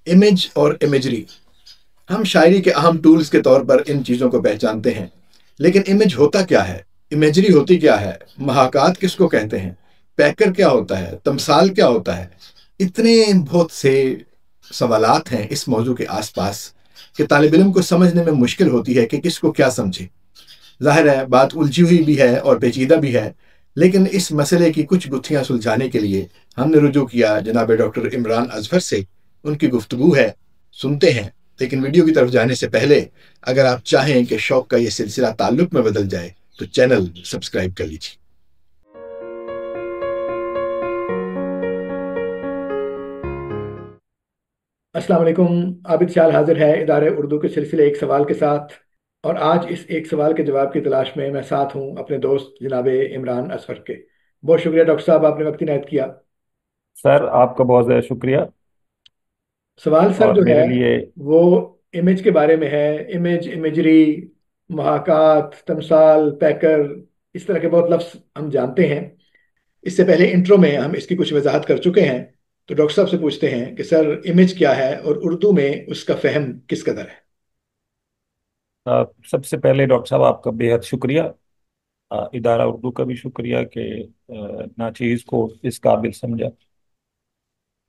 Image اور imagery, ہم شاعری کے اہم ٹولز کے طور پر ان چیزوں کو پہچانتے ہیں، لیکن امیج ہوتا کیا ہے؟ امیجری ہوتی کیا ہے؟ محاکات کس کو کہتے ہیں؟ پیکر کیا ہوتا ہے؟ تمثال کیا ہوتا ہے؟ اتنے بہت سے سوالات ہیں اس موضوع کے آس پاس کہ طالب علم کو سمجھنے میں مشکل ہوتی ہے کہ کس کو کیا سمجھے۔ ظاہر ہے بات الجھی ہوئی بھی ہے اور پیچیدہ بھی ہے، لیکن اس مسئلے کی کچھ گتھیاں سلجھانے کے لیے ہم نے رجوع کیا جناب ڈاکٹر عمران اظفر سے۔ ان کی گفتگو ہے، سنتے ہیں۔ لیکن ویڈیو کی طرف جانے سے پہلے اگر آپ چاہیں کہ شوق کا یہ سلسلہ تعلق میں بدل جائے تو چینل سبسکرائب کر لیجیے۔ السلام علیکم۔ عابد شال حاضر ہے ادارے اردو کے سلسلے ایک سوال کے ساتھ، اور آج اس ایک سوال کے جواب کی تلاش میں ساتھ ہوں اپنے دوست جناب عمران اظفر کے۔ بہت شکریہ ڈاکٹر صاحب، آپ نے وقت عنایت کیا۔ سر آپ کا بہت زیادہ شکریہ۔ سوال سر اور جو ہے میرے لیے وہ امیج کے بارے میں ہے۔ امیج، امیجری، محاکات، تمثال، پیکر، اس طرح کے بہت لفظ ہم جانتے ہیں۔ اس سے پہلے انٹرو میں ہم اس کی کچھ وضاحت کر چکے ہیں، تو ڈاکٹر صاحب سے پوچھتے ہیں کہ سر، امیج کیا ہے اور اردو میں اس کا فہم کس قدر ہے؟ سب سے پہلے ڈاکٹر صاحب آپ کا بے حد شکریہ، ادارہ اردو کا بھی شکریہ کہ ناچیز کو اس قابل سمجھا۔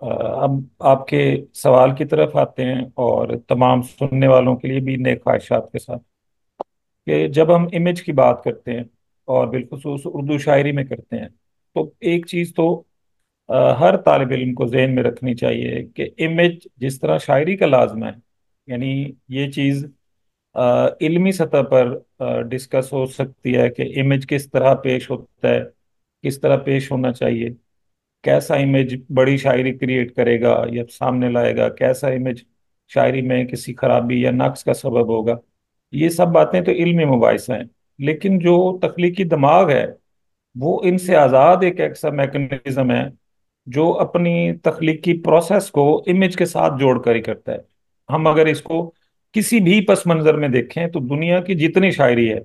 اب آپ کے سوال کی طرف آتے ہیں، اور تمام سننے والوں کے لیے بھی نیک خواہشات کے ساتھ کہ جب ہم امیج کی بات کرتے ہیں اور بالخصوص اردو شاعری میں کرتے ہیں، تو ایک چیز تو ہر طالب علم کو ذہن میں رکھنی چاہیے کہ امیج جس طرح شاعری کا لازم ہے، یعنی یہ چیز علمی سطح پر ڈسکس ہو سکتی ہے کہ امیج کس طرح پیش ہوتا ہے، کس طرح پیش ہونا چاہیے، کیسا امیج بڑی شاعری کریٹ کرے گا یا سامنے لائے گا، کیسا امیج شاعری میں کسی خرابی یا نقص کا سبب ہوگا۔ یہ سب باتیں تو علمی مباحثہ ہیں، لیکن جو تخلیقی دماغ ہے وہ ان سے آزاد ایک ایسا میکنزم ہے جو اپنی تخلیقی پروسیس کو امیج کے ساتھ جوڑ کر ہی کرتا ہے۔ ہم اگر اس کو کسی بھی پس منظر میں دیکھیں تو دنیا کی جتنی شاعری ہے،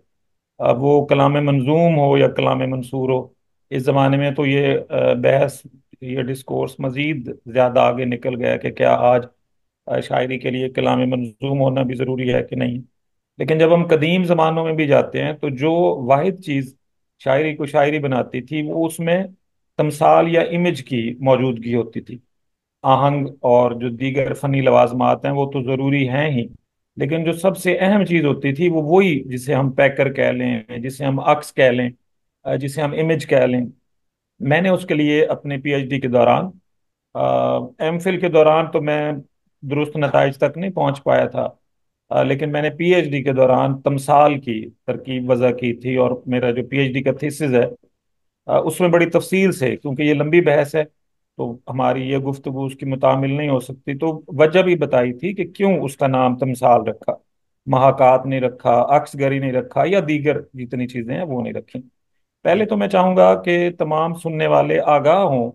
اب وہ کلام منظوم ہو یا کلام منثور ہو، اس زمانے میں تو یہ بحث، یہ ڈسکورس مزید زیادہ آگے نکل گیا کہ کیا آج شاعری کے لیے کلام منظوم ہونا بھی ضروری ہے کہ نہیں۔ لیکن جب ہم قدیم زمانوں میں بھی جاتے ہیں تو جو واحد چیز شاعری کو شاعری بناتی تھی وہ اس میں تمثال یا امیج کی موجودگی ہوتی تھی۔ آہنگ اور جو دیگر فنی لوازمات ہیں وہ تو ضروری ہیں ہی، لیکن جو سب سے اہم چیز ہوتی تھی وہ وہی جسے ہم پیکر کہہ لیں، جسے ہم عکس کہہ لیں، جسے ہم امیج کہہ لیں۔ میں نے اس کے لیے اپنے پی ایچ ڈی کے دوران، ایم فل کے دوران تو میں درست نتائج تک نہیں پہنچ پایا تھا، لیکن میں نے پی ایچ ڈی کے دوران تمثال کی ترکیب وضع کی تھی، اور میرا جو پی ایچ ڈی کا تھیسز ہے اس میں بڑی تفصیل سے، کیونکہ یہ لمبی بحث ہے تو ہماری یہ گفتگو اس کی متعامل نہیں ہو سکتی، تو وجہ بھی بتائی تھی کہ کیوں اس کا نام تمثال رکھا، محاکات نہیں رکھا، عکس گری نہیں رکھا، یا دیگر جتنی چیزیں ہیں وہ نہیں رکھی۔ جی پہلے تو میں چاہوں گا کہ تمام سننے والے آگاہ ہوں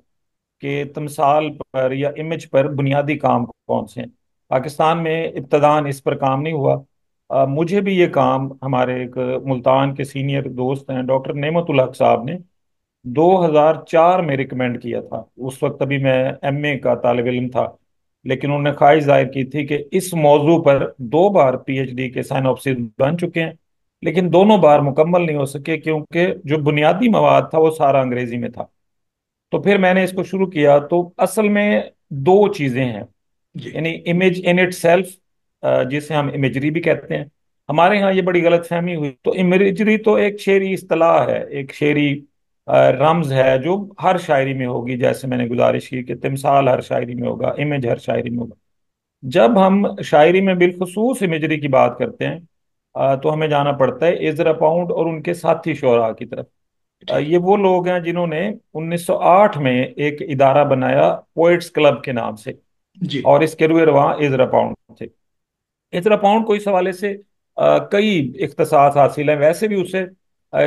کہ تمثال پر یا امیج پر بنیادی کام کون سے ہیں۔ پاکستان میں ابتداً اس پر کام نہیں ہوا۔ مجھے بھی یہ کام ہمارے ایک ملتان کے سینئر دوست ہیں ڈاکٹر نعمت الحق صاحب نے 2004 میں ریکمینڈ کیا تھا۔ اس وقت ابھی میں ایم اے کا طالب علم تھا، لیکن انہوں نے خواہش ظاہر کی تھی کہ اس موضوع پر 2 بار پی ایچ ڈی کے سائنوپسز بن چکے ہیں، لیکن دونوں بار مکمل نہیں ہو سکے کیونکہ جو بنیادی مواد تھا وہ سارا انگریزی میں تھا۔ تو پھر میں نے اس کو شروع کیا، تو اصل میں 2 چیزیں ہیں، جی یعنی امیج ان اٹ سیلف، جسے ہم امیجری بھی کہتے ہیں۔ ہمارے ہاں یہ بڑی غلط فہمی ہوئی، تو امیجری تو ایک شعری اصطلاح ہے، ایک شعری رمز ہے جو ہر شاعری میں ہوگی، جیسے میں نے گزارش کی کہ تمثال ہر شاعری میں ہوگا، امیج ہر شاعری میں ہوگا۔ جب ہم شاعری میں بالخصوص امیجری کی بات کرتے ہیں تو ہمیں جانا پڑتا ہے ایزرا پاؤنڈ اور ان کے ساتھی شعراء کی طرف۔ ٹھیک یہ وہ لوگ ہیں جنہوں نے 1908 میں ایک ادارہ بنایا پوئٹس کلب کے نام سے، جی اور اس کے روئے رواں ایزرا پاؤنڈ تھے۔ ایزرا پاؤنڈ کو اس حوالے سے کئی اختصاص حاصل ہیں، ویسے بھی اسے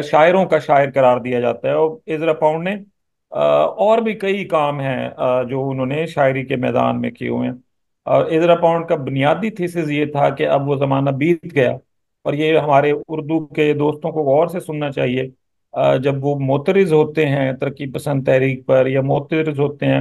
شاعروں کا شاعر قرار دیا جاتا ہے، اور ایزرا پاؤنڈ نے اور بھی کئی کام ہیں جو انہوں نے شاعری کے میدان میں کیے ہوئے ہیں۔ اور ایزرا پاؤنڈ کا بنیادی تھیسز یہ تھا کہ اب وہ زمانہ بیت گیا، اور یہ ہمارے اردو کے دوستوں کو غور سے سننا چاہیے۔ جب وہ معترض ہوتے ہیں ترقی پسند تحریک پر یا معترض ہوتے ہیں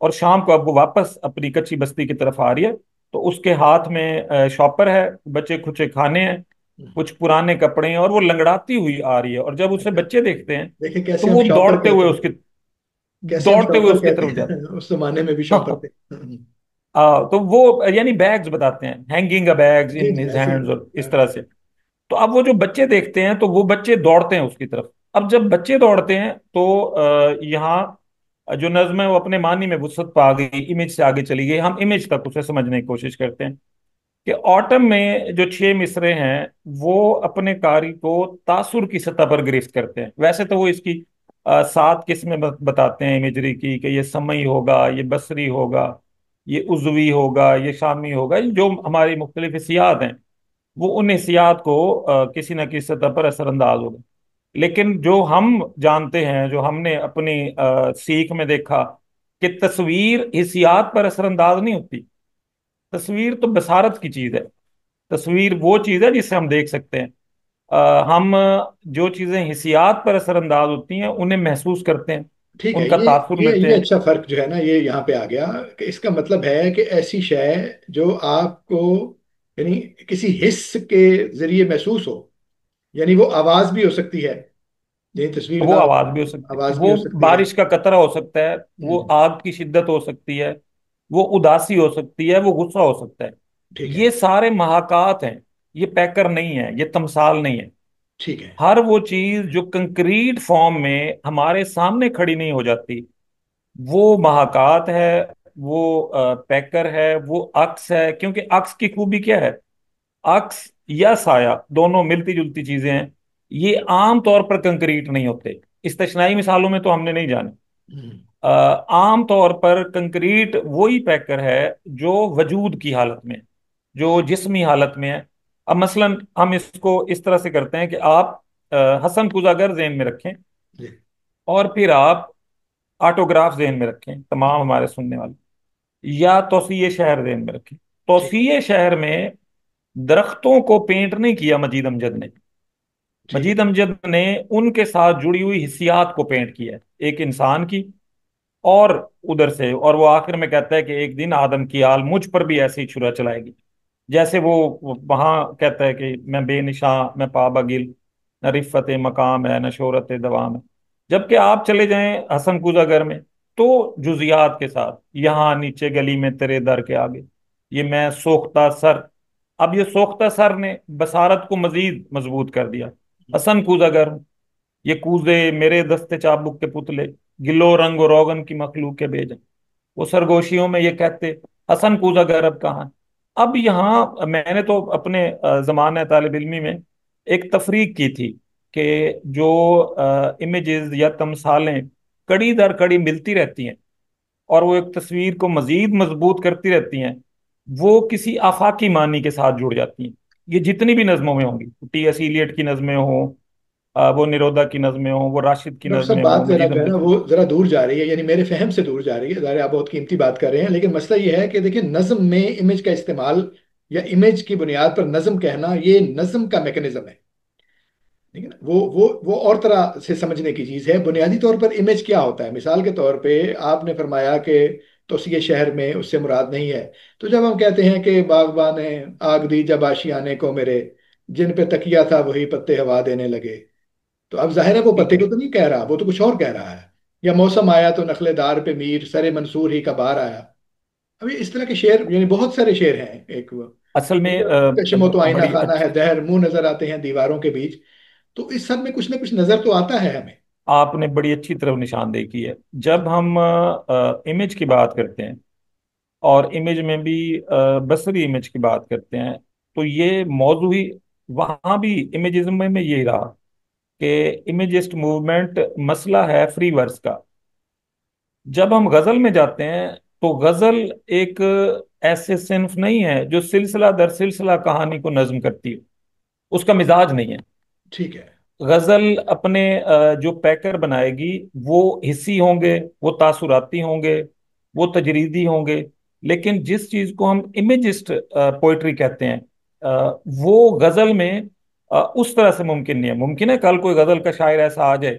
اور شام کو اب وہ واپس اپنی کچی بستی کی طرف آ رہی ہے، تو اس کے ہاتھ میں شاپر ہے، بچے کھچے کھانے ہیں، کچھ پرانے کپڑے ہیں، اور وہ لنگڑاتی ہوئی آ رہی ہے، اور جب اسے اچھا، بچے دیکھتے ہیں دیکھیں تو کیسے ہم وہ شاپر دوڑتے کہتے ہوئے ہیں، اس کی کیسے ہم دوڑتے ہوئے شاپر اس کی کہتے طرف جاتے ہیں، اس زمانے میں بھی شاپر ہیں۔ تھے۔ تو وہ یعنی بیگز بتاتے ہیں، ہینگنگ بیگز جی ان جی ہز ایسے ہی ہینڈز، اور اس ہاں، طرح سے۔ تو اب وہ جو بچے دیکھتے ہیں تو وہ بچے دوڑتے ہیں اس کی طرف۔ اب جب بچے دوڑتے ہیں تو یہاں جو نظم ہے وہ اپنے معنی میں وسعت پا گئی، امیج سے آگے چلی گئی۔ ہم امیج تک اسے سمجھنے کی کوشش کرتے ہیں کہ آٹم میں جو 6 مصرے ہیں وہ اپنے قاری کو تاثر کی سطح پر گرفت کرتے ہیں۔ ویسے تو وہ اس کی 7 قسمیں بتاتے ہیں امیجری کی، کہ یہ سمعی ہوگا، یہ بصری ہوگا، یہ عضوی ہوگا، یہ شامی ہوگا، جو ہماری مختلف حسیات ہیں وہ ان حسیات کو کسی نہ کسی سطح پر اثر انداز ہوگا۔ لیکن جو ہم جانتے ہیں، جو ہم نے اپنی سیکھ میں دیکھا، کہ تصویر حسیات پر اثر انداز نہیں ہوتی۔ تصویر تو بصارت کی چیز ہے، تصویر وہ چیز ہے جسے ہم دیکھ سکتے ہیں۔ ہم جو چیزیں حسیات پر اثر انداز ہوتی ہیں انہیں محسوس کرتے ہیں، ٹھیک ہے، ان کا یہ تاثر یہ لیتے یہ ہیں۔ اچھا فرق جو ہے نا یہ یہاں پہ آ گیا، کہ اس کا مطلب ہے کہ ایسی شے جو آپ کو یعنی کسی حس کے ذریعے محسوس ہو، یعنی وہ آواز بھی ہو سکتی ہے، یعنی تصویر وہ کا آواز بھی ہو سکتی ہے، آواز بھی وہ ہو سکتی ہے۔ بارش کا قطرہ ہو سکتا ہے، وہ ہوں، آگ کی شدت ہو سکتی ہے، وہ اداسی ہو سکتی ہے، وہ غصہ ہو سکتا ہے۔ ٹھیک ہے، یہ سارے محاکات ہیں، یہ پیکر نہیں ہے، یہ تمثال نہیں ہے۔ ٹھیک ہے، ہر وہ چیز جو کنکریٹ فارم میں ہمارے سامنے کھڑی نہیں ہو جاتی، وہ محاکات ہے، وہ پیکر ہے، وہ عکس ہے۔ کیونکہ عکس کی خوبی کیا ہے؟ عکس یا سایہ دونوں ملتی جلتی چیزیں ہیں، یہ عام طور پر کنکریٹ نہیں ہوتے۔ استثنائی مثالوں میں تو ہم نے نہیں جانے۔ ہوں، عام طور پر کنکریٹ وہی پیکر ہے جو وجود کی حالت میں، جو جسمی حالت میں ہے۔ اب مثلا ہم اس کو اس طرح سے کرتے ہیں کہ آپ حسن قزاگر ذہن میں رکھیں، جی، اور پھر آپ آٹوگراف ذہن میں رکھیں، تمام ہمارے سننے والے، یا توسیع شہر ذہن میں رکھیں۔ ٹھیک، توسیع شہر میں درختوں کو پینٹ نہیں کیا مجید امجد نے، ٹھیک ہے، مجید امجد نے ان کے ساتھ جڑی ہوئی حسیات کو پینٹ کیا ہے، ایک انسان کی، اور ادھر سے، اور وہ آخر میں کہتا ہے کہ ایک دن آدم کی آل مجھ پر بھی ایسی ہی چھرا چلائے گی۔ جیسے وہ وہاں کہتا ہے کہ میں بے نشاں، میں پابگل، نہ رفت مقام ہے، نہ شہرت دوام ہے۔ جبکہ آپ چلے جائیں حسن کوزہ گھر میں تو جزیات کے ساتھ، یہاں نیچے گلی میں تیرے در کے آگے، یہ میں سوختہ سر۔ اب یہ سوختہ سر نے بصارت کو مزید مضبوط کر دیا۔ حسن کوزہ گر، یہ کوزے میرے دستے چابک کے پتلے، گلو رنگ و روغن کی مخلوق کے بیجن۔ وہ سرگوشیوں میں یہ کہتے حسن کوزہ گر اب کہاں ہے؟ اب یہاں میں نے تو اپنے زمانہ طالب علمی میں ایک تفریق کی تھی کہ جو امیجز یا تمثالیں کڑی در کڑی ملتی رہتی ہیں اور وہ ایک تصویر کو مزید مضبوط کرتی رہتی ہیں، وہ کسی آفاقی معنی کے ساتھ جڑ جاتی ہیں۔ یہ جتنی بھی نظموں میں ہوں گی، ٹی ایس ایلیٹ کی نظمیں ہوں، وہ نرودا کی نظمیں ہوں، وہ راشد کی ڈاکٹر صاحب نظمیں ہوں، بات ذرا مجید جو ہے نا امجد کی۔ وہ ذرا دور جا رہی ہے، یعنی میرے فہم سے دور جا رہی ہے، ظاہر ہے آپ بہت قیمتی بات کر رہے ہیں، لیکن مسئلہ یہ ہے کہ دیکھیں نظم میں امیج کا استعمال یا امیج کی بنیاد پر نظم کہنا یہ نظم کا میکنزم ہے، ٹھیک ہے نا؟ وہ اور طرح سے سمجھنے کی چیز ہے۔ بنیادی طور پر امیج کیا ہوتا ہے؟ مثال کے طور پہ آپ نے فرمایا کہ توسیع شہر میں اس سے مراد نہیں ہے، تو جب ہم کہتے ہیں کہ باغباں نے آگ دی جب آشیانے کو میرے، جن پہ تکیا تھا وہی پتے ہوا دینے لگے، تو اب ظاہر ہے وہ ٹھیک پتے ہے، کو تو نہیں کہہ رہا، وہ تو کچھ اور کہہ رہا ہے۔ یا موسم آیا تو نخلے دار پہ میر سرے منصور ہی کا بار آیا۔ اب یہ اس طرح کے شعر یعنی بہت سارے شعر ہیں، ایک وہ اصل میں چشموں تو آئینہ بڑی خانہ ہے دہر، منہ نظر آتے ہیں دیواروں کے بیچ، تو اس سب میں کچھ نہ کچھ نظر تو آتا ہے ہمیں۔ آپ نے بڑی اچھی طرف نشاندہی کی ہے۔ جب ہم امیج کی بات کرتے ہیں، اور امیج میں بھی بصری امیج کی بات کرتے ہیں، تو یہ موضوعی وہاں بھی امیجزم میں یہی رہا کہ امیجسٹ موومنٹ مسئلہ ہے فری ورس کا۔ جب ہم غزل میں جاتے ہیں تو غزل ایک ایسے صنف نہیں ہے جو سلسلہ در سلسلہ کہانی کو نظم کرتی ہے، اس کا مزاج نہیں ہے۔ ٹھیک ہے، غزل اپنے جو پیکر بنائے گی وہ حصی ہوں گے، وہ تاثراتی ہوں گے، وہ تجریدی ہوں گے۔ لیکن جس چیز کو ہم امیجسٹ پوئٹری کہتے ہیں، وہ غزل میں اس طرح سے ممکن نہیں ہے۔ ممکن ہے کل کوئی غزل کا شاعر ایسا آ جائے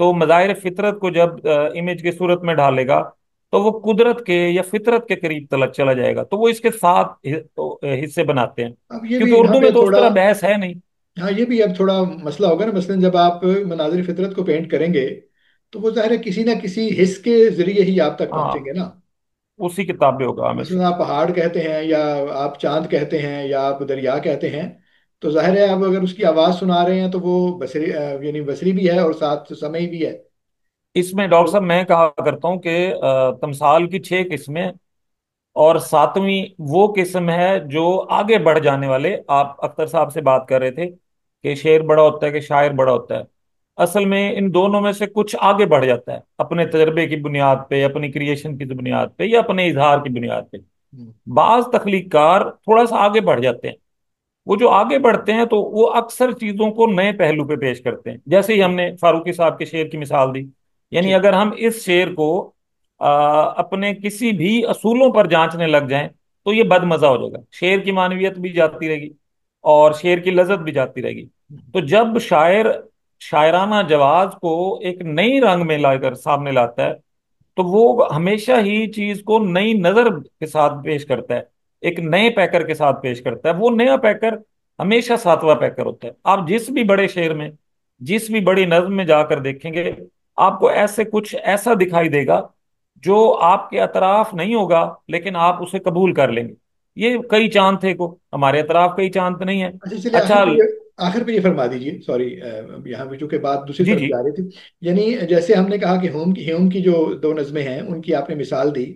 تو مظاہر فطرت کو جب امیج کی صورت میں ڈالے گا تو وہ قدرت کے یا فطرت کے قریب تلک چلا جائے گا، تو وہ اس کے سات حصے بناتے ہیں، اب یہ بھی کیونکہ یہاں اردو میں پہ تو اس تھوڑا، طرح بحث ہے نہیں۔ ہاں یہ بھی اب تھوڑا مسئلہ ہوگا نا، مثلا جب آپ مناظر فطرت کو پینٹ کریں گے تو وہ ظاہر ہے کسی نہ کسی حص کے ذریعے ہی آپ تک ہاں، پہنچیں گے نا۔ اسی کتاب میں ہوگا ہمیشہ۔ مثلا آپ پہاڑ کہتے ہیں یا آپ چاند کہتے ہیں یا آپ دریا کہتے ہیں، تو ظاہر ہے آپ اگر اس کی آواز سنا رہے ہیں تو وہ بصری یعنی بصری بھی ہے اور ساتھ سمعی بھی ہے۔ اس میں ڈاکٹر تو صاحب میں کہا کرتا ہوں کہ تمثال کی 6 قسمیں، اور ساتویں وہ قسم ہے جو آگے بڑھ جانے والے، آپ اختر صاحب سے بات کر رہے تھے کہ شعر بڑا ہوتا ہے کہ شاعر بڑا ہوتا ہے، اصل میں ان دونوں میں سے کچھ آگے بڑھ جاتا ہے اپنے تجربے کی بنیاد پہ، اپنی کریشن کی بنیاد پہ، یا اپنے اظہار کی بنیاد پہ۔ بعض تخلیق کار تھوڑا سا آگے بڑھ جاتے ہیں، وہ جو آگے بڑھتے ہیں تو وہ اکثر چیزوں کو نئے پہلو پہ پیش کرتے ہیں، جیسے ہی ہم نے فاروقی صاحب کے شعر کی مثال دی۔ یعنی ٹھیک۔ اگر ہم اس شعر کو اپنے کسی بھی اصولوں پر جانچنے لگ جائیں تو یہ بد مزہ ہو جائے گا، شعر کی معنویت بھی جاتی رہے گی اور شعر کی لذت بھی جاتی رہے گی۔ تو جب شاعر شاعرانہ جواز کو ایک نئی رنگ میں لا کر سامنے لاتا ہے تو وہ ہمیشہ ہی چیز کو نئی نظر کے ساتھ پیش کرتا ہے، ایک نئے پیکر کے ساتھ پیش کرتا ہے۔ وہ نیا پیکر ہمیشہ ساتواں پیکر ہوتا ہے۔ آپ جس بھی بڑے شعر میں، جس بھی بڑی نظم میں جا کر دیکھیں گے، آپ کو ایسے کچھ ایسا دکھائی دے گا جو آپ کے اطراف نہیں ہوگا لیکن آپ اسے قبول کر لیں گے۔ یہ کئی چاند تھے کو، ہمارے اطراف کئی چاند نہیں ہے۔ اچھا چلیے اچھا، آخر پہ یہ فرما دیجیے، سوری یہاں پہ چونکہ بات دوسری جی طرف جی جا رہی تھی، یعنی جیسے ہم نے کہا کہ ہیوم کی جو دو نظمیں ہیں ان کی آپ نے مثال دی،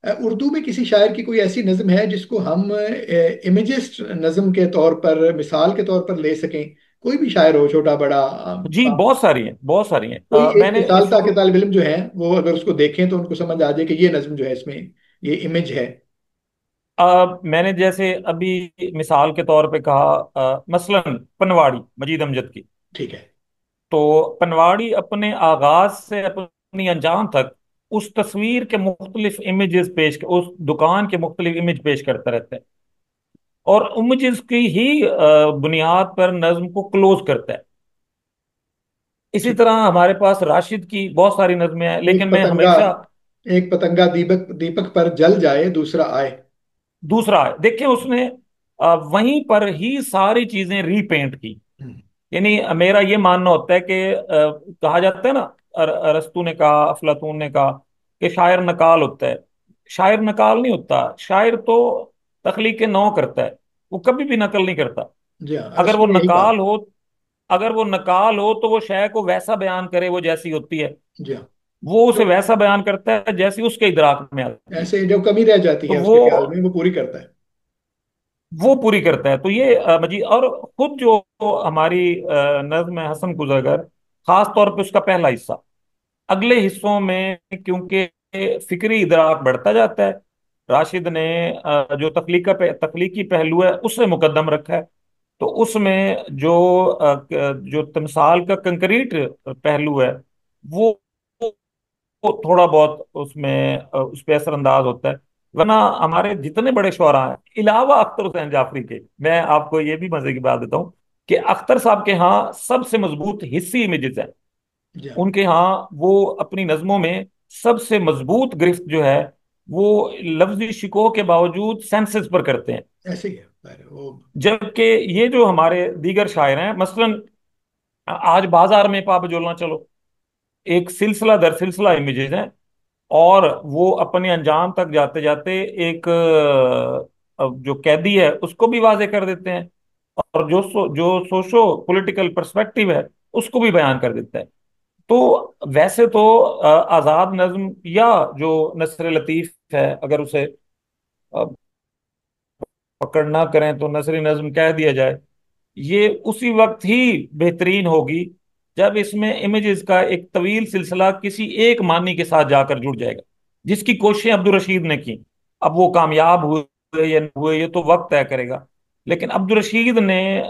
اردو میں کسی شاعر کی کوئی ایسی نظم ہے جس کو ہم امیجسٹ نظم کے طور پر، مثال کے طور پر لے سکیں؟ کوئی بھی شاعر ہو، چھوٹا بڑا، جی، بہت ساری ہیں، بہت ساری ہیں۔ کوئی میں ایک نے مثال اس تاکہ طالب علم جو ہیں وہ اگر اس کو دیکھیں تو ان کو سمجھ آ جائے کہ یہ نظم جو ہے اس میں یہ امیج ہے۔ میں نے جیسے ابھی مثال کے طور پہ کہا، مثلا پنواڑی مجید امجد کی، ٹھیک ہے۔ تو پنواڑی اپنے آغاز سے اپنی انجام تک اس تصویر کے مختلف امیجز اس دکان کے مختلف امیج پیش کرتا رہتا ہے، اور امیجز کی ہی بنیاد پر نظم کو کلوز کرتا ہے۔ اسی ٹھیک۔ طرح ہمارے پاس راشد کی بہت ساری نظمیں ہیں، ایک لیکن میں پتنگا ہمیشہ ایک پتنگا دیپک دیپک پر جل جائے دوسرا آئے۔ دوسرا ہے، دیکھیں اس نے وہیں پر ہی ساری چیزیں ری پینٹ کی۔ ہم، یعنی میرا یہ ماننا ہوتا ہے کہ کہا جاتا ہے نا، ارسطو نے کہا، افلاطون نے کہا کہ شاعر نقال ہوتا ہے۔ شاعر نقال نہیں ہوتا، شاعر تو تخلیق نو کرتا ہے، وہ کبھی بھی نقل نہیں کرتا۔ جی ہاں، اگر ارسطو وہ نے یہی کہا۔ نقال ہو اگر وہ نقال ہو تو وہ شے کو ویسا بیان کرے وہ جیسی ہوتی ہے، جی ہاں، وہ جو اسے ویسا بیان کرتا ہے جیسی اس کے ادراک میں آتی ہے۔ ایسے جو کمی رہ جاتی تو ہے اس وہ کے خیال میں وہ پوری کرتا ہے۔ وہ پوری کرتا ہے۔ تو یہ مجید، اور خود جو ہماری نظم ہے حسن گزرگر، خاص طور پہ اس کا پہلا حصہ، اگلے حصوں میں کیونکہ فکری ادراک بڑھتا جاتا ہے، راشد نے جو تخلیقی پہلو ہے اسے مقدم رکھا ہے، تو اس میں جو جو تمثال کا کنکریٹ پہلو ہے وہ وہ تھوڑا بہت اس میں اس پہ اثر انداز ہوتا ہے۔ ورنہ ہمارے جتنے بڑے شعراء ہیں علاوہ اختر حسین جعفری کے، میں آپ کو یہ بھی مزے کی بات دیتا ہوں کہ اختر صاحب کے ہاں سب سے مضبوط حصی امیجز ہیں۔ جی ہاں، ان کے ہاں وہ اپنی نظموں میں سب سے مضبوط گرفت جو ہے وہ لفظی شکوہ کے باوجود سینسز پر کرتے ہیں، ایسے ہی ہے ظاہر ہے، وہ جبکہ یہ جو ہمارے دیگر شاعر ہیں، مثلا آج بازار میں پا بجولنا چلو، ایک سلسلہ در سلسلہ امیجز ہیں، اور وہ اپنے انجام تک جاتے جاتے ایک جو قیدی ہے اس کو بھی واضح کر دیتے ہیں، اور جو سوشو پولیٹیکل پرسپیکٹو ہے اس کو بھی بیان کر دیتا ہے۔ تو ویسے تو آزاد نظم یا جو نثر لطیف ہے، اگر اسے آ، پکڑ نہ کریں تو نثری نظم کہہ دیا جائے، یہ اسی وقت ہی بہترین ہوگی جب اس میں امیجز کا ایک طویل سلسلہ کسی ایک معنی کے ساتھ جا کر جڑ جائے گا، جس کی کوششیں عبد الرشید نے کی۔ اب وہ کامیاب ہوئے یا نہ ہوئے یہ تو وقت طے کرے گا، لیکن عبد الرشید نے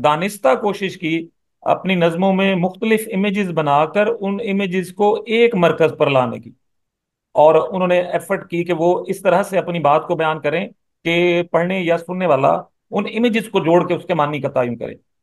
دانستہ کوشش کی اپنی نظموں میں مختلف امیجز بنا کر ان امیجز کو ایک مرکز پر لانے کی، اور انہوں نے ایفرٹ کی کہ وہ اس طرح سے اپنی بات کو بیان کریں کہ پڑھنے یا سننے والا ان امیجز کو جوڑ کے اس کے معنی کا تعین کرے۔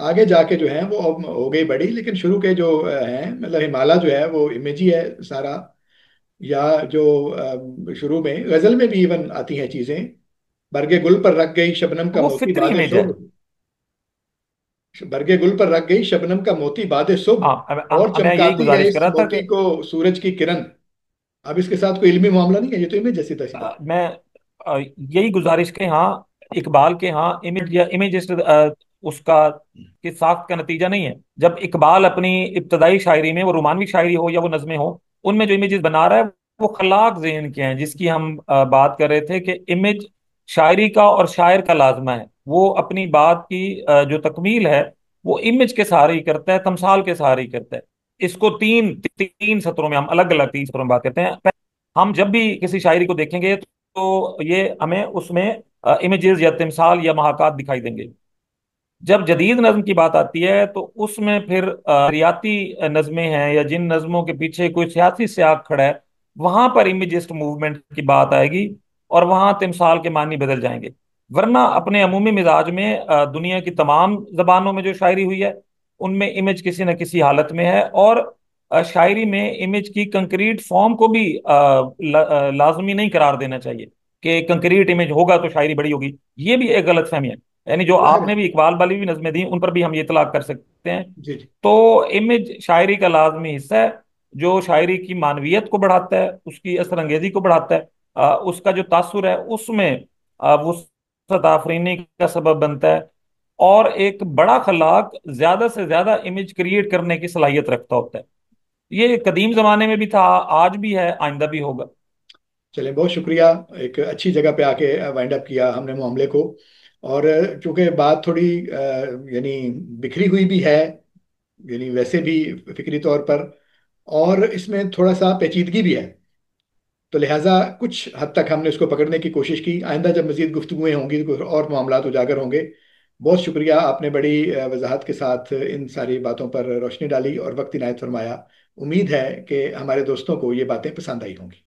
آگے جا کے جو ہیں وہ اب ہو گئی بڑی، لیکن شروع کے جو ہیں، مطلب ہمالا جو ہے وہ امیج ہی ہے سارا. یا جو شروع میں غزل میں بھی ایون آتی ہیں چیزیں، برگے گل پر رکھ گئی شبنم کا وہ موتی فطری باد امیج ہے. صبح. برگے گل پر رکھ گئی شبنم کا موتی باد صبح، ہاں اور میں یہی چمکاتی ہے گزارش کر اس رہا تھا کہ موتی کو سورج کی کرن. اب اس کے ساتھ کوئی علمی معاملہ نہیں ہے، یہ تو امیج ہے سیدھا سیدھا. میں یہی گزارش کے ہاں اقبال کے ہاں امیج یا امیجسٹ اس کا کی ساخت کا نتیجہ نہیں ہے. جب اقبال اپنی ابتدائی شاعری میں، وہ رومانوی شاعری ہو یا وہ نظمیں ہو، ان میں جو امیجز بنا رہا ہے وہ خلاق ذہن کے ہیں، جس کی ہم بات کر رہے تھے کہ امیج شاعری کا اور شاعر کا لازمہ ہے. وہ اپنی بات کی جو تکمیل ہے وہ امیج کے سہارے ہی کرتا ہے، تمثال کے سہارے ہی کرتا ہے. اس کو تین تین سطروں میں، ہم الگ الگ تین سطروں میں بات کرتے ہیں. ہم جب بھی کسی شاعری کو دیکھیں گے تو یہ ہمیں اس میں امیجز یا تمثال یا محاکات دکھائی دیں گے. جب جدید نظم کی بات آتی ہے تو اس میں پھر ریاتی نظمیں ہیں یا جن نظموں کے پیچھے کوئی سیاسی سیاق کھڑا ہے، وہاں پر امیجسٹ موومنٹ کی بات آئے گی اور وہاں تمثال کے معنی بدل جائیں گے. ورنہ اپنے عمومی مزاج میں دنیا کی تمام زبانوں میں جو شاعری ہوئی ہے ان میں امیج کسی نہ کسی حالت میں ہے. اور شاعری میں امیج کی کنکریٹ فارم کو بھی لازمی نہیں قرار دینا چاہیے کہ کنکریٹ امیج ہوگا تو شاعری بڑی ہوگی. یہ بھی ایک غلط فہمی ہے. یعنی جو ظاہر آپ ہے. نے بھی اقبال والی بھی نظمیں دی ان پر بھی ہم یہ اطلاق کر سکتے ہیں. جی جی. تو امیج شاعری کا لازمی حصہ ہے، جو شاعری کی معنویت کو بڑھاتا ہے، اس کی اثر انگیزی کو بڑھاتا ہے، اس کا جو تاثر ہے اس میں وسعت آفرینی کا سبب بنتا ہے، اور ایک بڑا خلاق زیادہ سے زیادہ امیج کریٹ کرنے کی صلاحیت رکھتا ہوتا ہے. یہ قدیم زمانے میں بھی تھا، آج بھی ہے، آئندہ بھی ہوگا. چلیں، بہت شکریہ. ایک اچھی جگہ پہ آ کے وائنڈ اپ کیا ہم نے معاملے کو. اور چونکہ بات تھوڑی یعنی بکھری ہوئی بھی ہے، یعنی ویسے بھی فکری طور پر، اور اس میں تھوڑا سا پیچیدگی بھی ہے، تو لہٰذا کچھ حد تک ہم نے اس کو پکڑنے کی کوشش کی. آئندہ جب مزید گفتگویں ہوں گی تو اور معاملات اجاگر ہوں گے. بہت شکریہ، آپ نے بڑی وضاحت کے ساتھ ان ساری باتوں پر روشنی ڈالی اور وقت عنایت فرمایا. امید ہے کہ ہمارے دوستوں کو یہ باتیں پسند آئی ہوں گی.